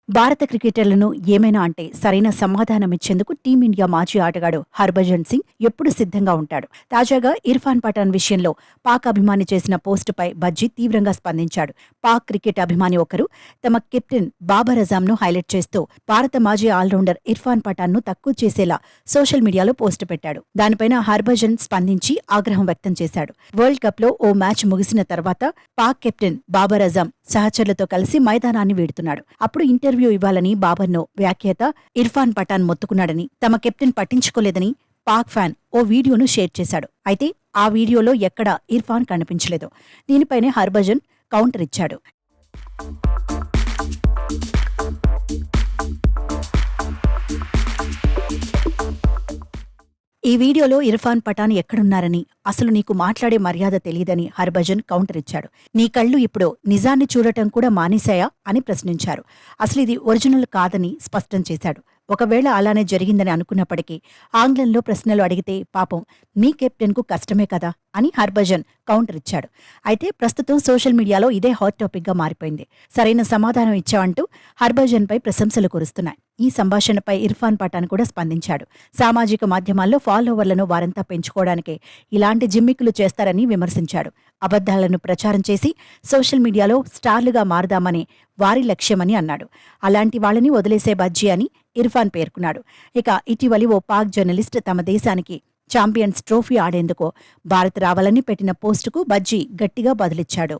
భారత క్రికెటర్లను ఏమైనా అంటే సరైన సమాధానమిచ్చేందుకు టీమిండియా మాజీ ఆటగాడు హర్భజన్ సింగ్ ఎప్పుడు సిద్ధంగా ఉంటాడు. తాజాగా ఇర్ఫాన్ పఠాన్ విషయంలో పాక్ అభిమాని చేసిన పోస్టుపై బజ్జీ తీవ్రంగా స్పందించాడు. పాక్ క్రికెట్ అభిమాని ఒకరు తమ కెప్టెన్ బాబర్ అజాంను హైలైట్ చేస్తూ భారత మాజీ ఆల్రౌండర్ ఇర్ఫాన్ పఠాన్ను తక్కువ చేసేలా సోషల్ మీడియాలో పోస్టు పెట్టాడు. దానిపైన హర్భజన్ స్పందించి ఆగ్రహం వ్యక్తం చేశాడు. వరల్డ్ కప్లో ఓ మ్యాచ్ ముగిసిన తర్వాత పాక్ కెప్టెన్ బాబర్ అజాం సహచరులతో కలిసి మైదానాన్ని వీడుతున్నాడు. అప్పుడు ఇంటర్వ్యూ ఇవ్వాలని బాబర్ను వ్యాఖ్యాత ఇర్ఫాన్ పఠాన్ మొత్తుకున్నాడని, తమ కెప్టెన్ పట్టించుకోలేదని పాక్ ఫ్యాన్ ఓ వీడియోను షేర్ చేశాడు. అయితే ఆ వీడియోలో ఎక్కడా ఇర్ఫాన్ కనిపించలేదు. దీనిపైనే హర్భజన్ కౌంటర్ ఇచ్చాడు. ఈ వీడియోలో ఇర్ఫాన్ పఠాన్ ఎక్కడున్నారని, అసలు నీకు మాట్లాడే మర్యాద తెలీదని హర్భజన్ కౌంటర్ ఇచ్చాడు. నీ కళ్ళు ఇప్పుడు నిజాన్ని చూడటం కూడా మానేశాయా అని ప్రశ్నించారు. అసలు ఇది ఒరిజినల్ కాదని స్పష్టం చేశాడు. ఒకవేళ అలానే జరిగిందని అనుకున్నప్పటికీ ఆంగ్లంలో ప్రశ్నలు అడిగితే పాపం మీ కెప్టెన్కు కష్టమే కదా అని హర్భజన్ కౌంటర్ ఇచ్చాడు. అయితే ప్రస్తుతం సోషల్ మీడియాలో ఇదే హాట్ టాపిక్గా మారిపోయింది. సరైన సమాధానం ఇచ్చావంటూ హర్భజన్పై ప్రశంసలు కురుస్తున్నాయి. ఈ సంభాషణపై ఇర్ఫాన్ పఠాన్ కూడా స్పందించాడు. సామాజిక మాధ్యమాల్లో ఫాలోవర్లను వారంతా పెంచుకోవడానికే ఇలాంటి జిమ్మిక్కులు చేస్తారని విమర్శించాడు. అబద్ధాలను ప్రచారం చేసి సోషల్ మీడియాలో స్టార్లుగా మారదామని వారి లక్ష్యమని అన్నాడు. అలాంటి వాళ్ళని వదిలేసే బజ్జీ అని ఇర్ఫాన్ పేర్కొన్నాడు. ఇక ఇటీవలి ఓ పాక్ జర్నలిస్ట్ తమ దేశానికి ఛాంపియన్స్ ట్రోఫీ ఆడేందుకు భారత్ రావాలని పెట్టిన పోస్టుకు బజ్జీ గట్టిగా బదులిచ్చాడు.